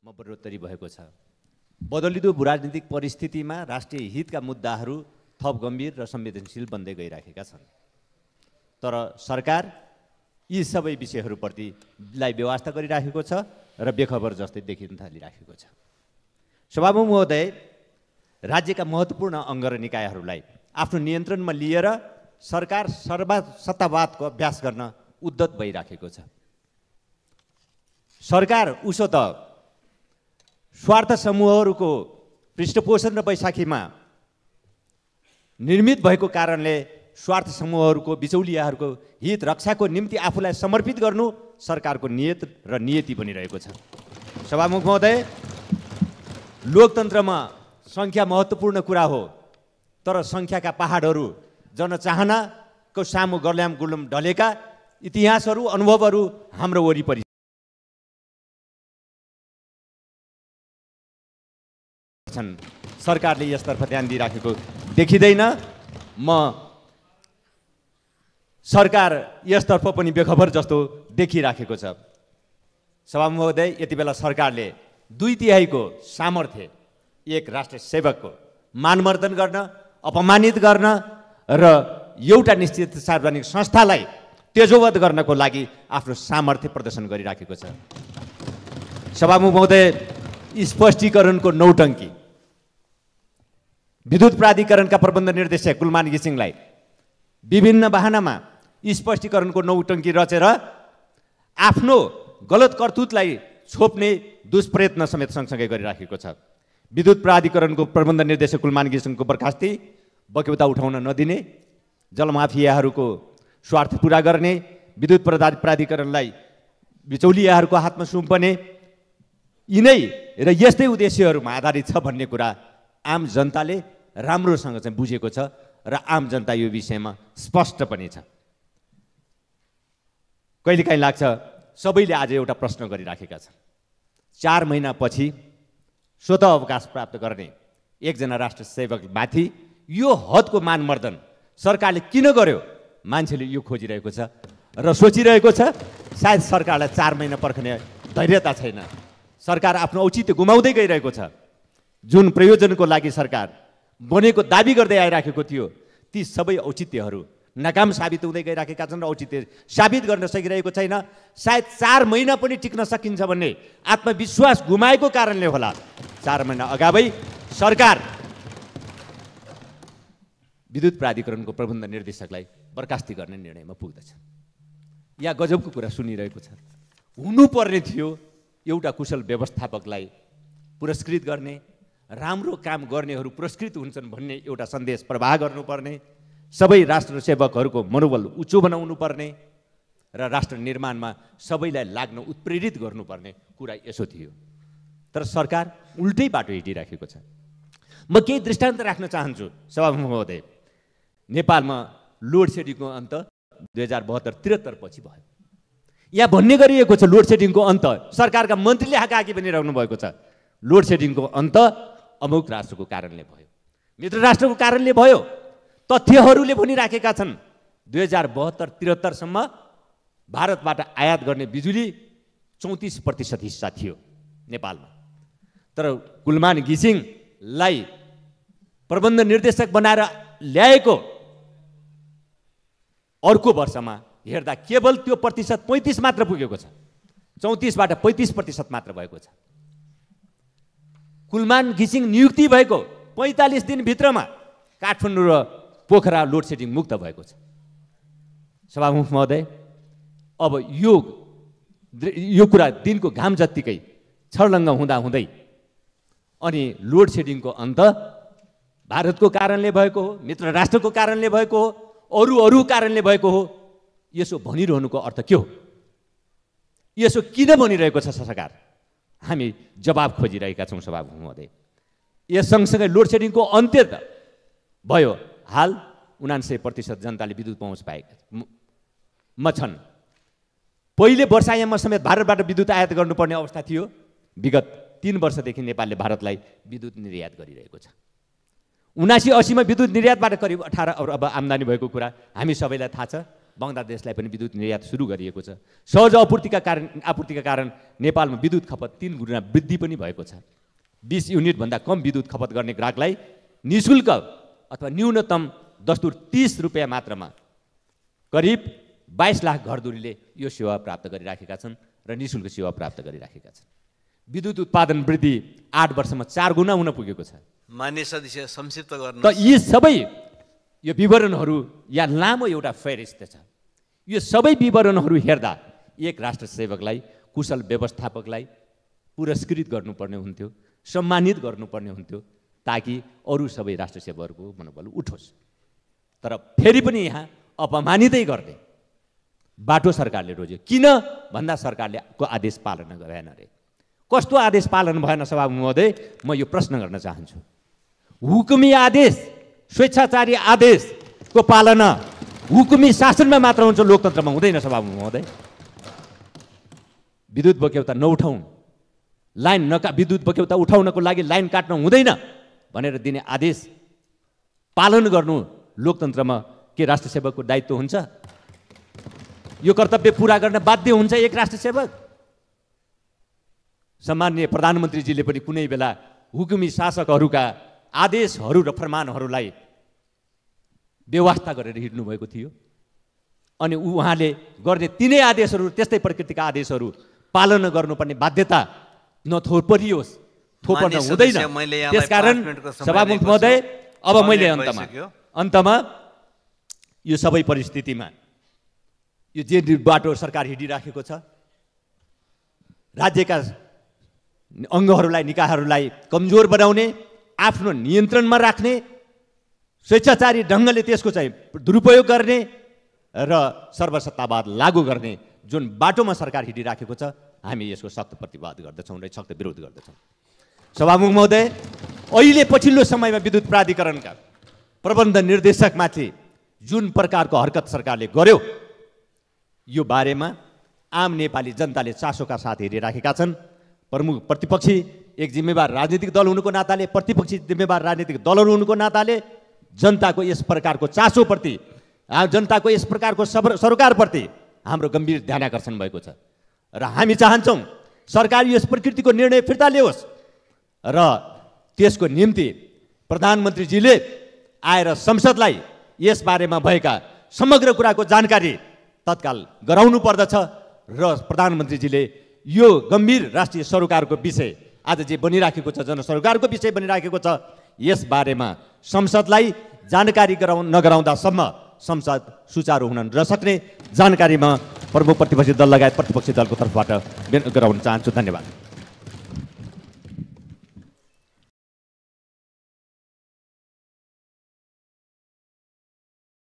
बढोत्तरी भएको छ। बदलिदो राजनीतिक परिस्थितिमा राष्ट्रिय हितका मुद्दाहरू थप गम्भीर र संवेदनशील बन्दै गइराखेका छन्। तर सरकार यी सबै विषयहरूप्रति व्यवस्था गरिराखेको छ र बेखबर जस्तै देखिन थालिराखेको छ। सभामुख महोदय, राज्यका महत्त्वपूर्ण अङ्ग र निकायहरूलाई आफ्नो नियन्त्रणमा लिएर सरकार सत्तावादको अभ्यास गर्न उद्यत भइराखेको छ। सरकार उसो त स्वार्थ समूहहरूको पृष्ठपोषण र बैशाखीमा निर्मित भएको कारणले स्वार्थ समूहहरूको बिचौलियाहरूको हित रक्षाको निम्ति आफूलाई समर्पित गर्नु सरकारको नियत र नियति बनिरहेको छ। सभामुख महोदय, लोकतन्त्रमा सङ्ख्या महत्त्वपूर्ण कुरा हो, तर सङ्ख्याका पहाडहरू जनचाहनाको सामु गर्ल्याम गुल्म ढलेका इतिहासहरू अनुभवहरू हाम्रो वरिपरि छन्। सरकारले यसतर्फ ध्यान दिइराखेको देखिँदैन। म सरकार यसतर्फ पनि बेखबर जस्तो देखिराखेको छ। सभामुख महोदय, यति बेला सरकारले 2/3 सामर्थ्य एक राष्ट्र सेवकको मानमर्दन गर्न, अपमानित गर्न र एउटा निश्चित सार्वजनिक संस्थालाई तेजोवध गर्नको लागि आफ्नो सामर्थ्य प्रदर्शन गरिराखेको छ। सभामुख महोदय, स्पष्टीकरणको नौटङ्की विद्युत प्राधिकरणका प्रबन्ध निर्देशक कुलमान घिसिङलाई विभिन्न बहानामा स्पष्टीकरणको नौटङ्की रचेर आफ्नो गलत करतुतलाई छोप्ने दुष्प्रयत्न समेत सँगसँगै गरिराखेको छ। विद्युत प्राधिकरणको प्रबन्ध निर्देशक कुलमान घिसिङको बर्खास्ती, बक्यौता उठाउन नदिने, जलमाफियाहरूको स्वार्थ पुरा गर्ने, विद्युत प्राधिकरणलाई बिचौलियाहरूको हातमा सुम्पने, यिनै र यस्तै उद्देश्यहरूमा आधारित छ भन्ने कुरा आम जनताले राम्रोसँग चाहिँ बुझेको छ र आम जनता यो विषयमा स्पष्ट पनि छ। कहिलेकाहीँ लाग्छ सबैले आज एउटा प्रश्न गरिराखेका छन्, 4 महिनापछि स्वतः अवकाश प्राप्त गर्ने एकजना राष्ट्र सेवकमाथि यो हदको मानमर्दन सरकारले किन गर्यो? मान्छेले यो खोजिरहेको छ र सोचिरहेको छ। सायद सरकारलाई 4 महिना पर्खने धैर्यता छैन। सरकार आफ्नो औचित्य गुमाउँदै गइरहेको छ। जुन प्रयोजनको लागि सरकार बनेको दाबी गर्दै आइराखेको थियो, ती सबै औचित्यहरू नाकाम साबित हुँदै गइराखेका छन् र औचित्य साबित गर्न सकिरहेको छैन। सायद 4 महिना पनि टिक्न सकिन्छ भन्ने आत्मविश्वास गुमाएको कारणले होला 4 महिना अगावै सरकार विद्युत प्राधिकरणको प्रबन्ध निर्देशकलाई बर्खास्ती गर्ने निर्णयमा पुग्दछ। यहाँ गजबको कुरा सुनिरहेको छ। हुनुपर्ने थियो एउटा कुशल व्यवस्थापकलाई पुरस्कृत गर्ने, राम्रो काम गर्नेहरू पुरस्कृत हुन्छन् भन्ने एउटा सन्देश प्रवाह गर्नुपर्ने, सबै राष्ट्र सेवकहरूको मनोबल उच्च बनाउनु पर्ने र राष्ट्र निर्माणमा सबैलाई लाग्न उत्प्रेरित गर्नुपर्ने कुरा यसो थियो। तर सरकार उल्टै बाटो हिँडिराखेको छ। म केही दृष्टान्त राख्न चाहन्छु। सभामुख महोदय, नेपालमा लोड सेडिङको अन्त 2072-73 पछि भयो। यहाँ भन्ने गरिएको छ लोड सेडिङको अन्त सरकारका मन्त्रीले हाकाहाकी भनिरहनु भएको छ। लोड सेडिङको अन्त अमुक राष्ट्रको कारणले भयो, मित्र राष्ट्रको कारणले भयो। तथ्यहरूले भनिराखेका छन् 2072-73 सम्म भारतबाट आयात गर्ने बिजुली 34% हिस्सा थियो नेपालमा। तर कुलमान घिसिङलाई प्रबन्ध निर्देशक बनाएर ल्याएको अर्को वर्षमा हेर्दा केवल त्यो प्रतिशत 35 मात्र पुगेको छ। 34बाट 35% मात्र भएको छ। कुलमान घिसिङ नियुक्ति भएको 45 दिनभित्रमा काठमाडौँ र पोखरा लोड सेडिङ मुक्त भएको छ। सभामुख महोदय, अब यो कुरा दिनको घाम जत्तिकै छर्लङ्ग हुँदै अनि लोड सेडिङको अन्त भारतको कारणले भएको हो, मित्र राष्ट्रको कारणले भएको हो, अरू कारणले भएको हो, यसो भनिरहनुको अर्थ के हो? यसो किन भनिरहेको छ सरकार? हामी जवाब खोजिरहेका छौँ। सभामुख महोदय, यस सँगसँगै लोड सेडिङको अन्त्य त भयो। हाल 99% जनताले विद्युत पहुँच पाएका छन्। पहिले वर्षायाममा समेत भारतबाट विद्युत आयात गर्नुपर्ने अवस्था थियो। विगत 3 वर्षदेखि नेपालले भारतलाई विद्युत निर्यात गरिरहेको छ। 79-80 मा विद्युत निर्यातबाट करिब 18 अरब आम्दानी भएको कुरा हामी सबैलाई थाहा छ। बङ्गलादेशलाई पनि विद्युत निर्यात सुरु गरिएको छ। सहज आपूर्तिका कारण नेपालमा विद्युत खपत 3 गुणा वृद्धि पनि भएको छ। 20 युनिटभन्दा कम विद्युत खपत गर्ने ग्राहकलाई निःशुल्क अथवा न्यूनतम दस्तुर 30 रुपियाँ मात्रामा करिब 22 लाख घरधुरीले यो सेवा प्राप्त गरिराखेका छन् र निःशुल्क सेवा प्राप्त गरिराखेका छन्। विद्युत उत्पादन वृद्धि 8 वर्षमा 4 गुणा हुन पुगेको छ। मान्य सदस्य संक्षिप्त गर्नु। त यी सबै यो विवरणहरू या लामो एउटा फेरिस्त छ। यो सबै विवरणहरू हेर्दा एक राष्ट्र सेवकलाई, कुशल व्यवस्थापकलाई पुरस्कृत गर्नुपर्ने हुन्थ्यो, सम्मानित गर्नुपर्ने हुन्थ्यो, ताकि अरू सबै राष्ट्र सेवकहरूको मनोबल उठोस्। तर फेरि पनि यहाँ अपमानितै गर्ने बाटो सरकारले रोज्यो। किन भन्दा सरकारले को आदेश पालना गरेन रे। कस्तो आदेश पालन भएन सभामुख महोदय, म यो प्रश्न गर्न चाहन्छु। हुकुमी आदेश, स्वेच्छाचारी आदेशको पालना हुकुमी शासनमा मात्र हुन्छ, लोकतन्त्रमा हुँदैन सभामुख महोदय। विद्युत बक्यौता नउठाउँ, लाइन विद्युत बक्यौता उठाउनको लागि लाइन काट्न हुँदैन भनेर दिने आदेश पालन गर्नु लोकतन्त्रमा के राष्ट्र सेवकको दायित्व हुन्छ? यो कर्तव्य पूरा गर्न बाध्य हुन्छ एक राष्ट्र सेवक। सम्माननीय प्रधानमन्त्रीजीले पनि कुनै बेला हुकुमी शासकहरूका आदेशहरू र फरमानहरूलाई व्यवस्था गरेर हिँड्नु भएको थियो। अनि उहाँले गर्ने तिनै आदेशहरू, त्यस्तै प्रकृतिका आदेशहरू पालन गर्नुपर्ने बाध्यता नथोपरियोस्, थोपर्न हुँदैन। त्यसकारण सभामुख महोदय, अब मैले अन्तमा यो सबै परिस्थितिमा यो जे बाटो सरकार हिँडिराखेको छ, राज्यका अङ्गहरूलाई, निकायहरूलाई कमजोर बनाउने, आफ्नो नियन्त्रणमा राख्ने, स्वेच्छाचारी ढङ्गले त्यसको चाहिँ दुरुपयोग गर्ने र सर्वसत्तावाद लागू गर्ने जुन बाटोमा सरकार हिँडिराखेको छ, हामी यसको सख्त प्रतिवाद गर्दछौँ र सख्त विरोध गर्दछौँ। सभामुख महोदय, अहिले पछिल्लो समयमा विद्युत प्राधिकरणका प्रबन्ध निर्देशकमाथि जुन प्रकारको हरकत सरकारले गर्यो, यो बारेमा आम नेपाली जनताले चासोका साथ हेरिराखेका छन्। प्रमुख प्रतिपक्षी एक जिम्मेवार राजनीतिक दल हुनुको नाताले, प्रतिपक्षी जिम्मेवार राजनीतिक दलहरू हुनुको नाताले जनताको यस प्रकारको चासोप्रति, जनताको यस प्रकारको सरकारप्रति हाम्रो गम्भीर ध्यानाकर्षण भएको छ र हामी चाहन्छौँ सरकार यस प्रकृतिको निर्णय फिर्ता ल्याओस् र त्यसको निम्ति प्रधानमन्त्रीजीले आएर संसदलाई यसबारेमा भएका समग्र कुराको जानकारी तत्काल गराउनु पर्दछ र प्रधानमन्त्रीजीले यो गम्भीर राष्ट्रिय सरोकारको विषय आज जे बनिराखेको छ, जनसरोकारको विषय बनिराखेको छ, यसबारेमा संसदलाई जानकारी नगराउँदासम्म संसद सुचारू हुन नसक्ने जानकारीमा प्रमुख प्रतिपक्षी दल लगायत प्रतिपक्षी दलको तर्फबाट गराउन चाहन्छु। धन्यवाद।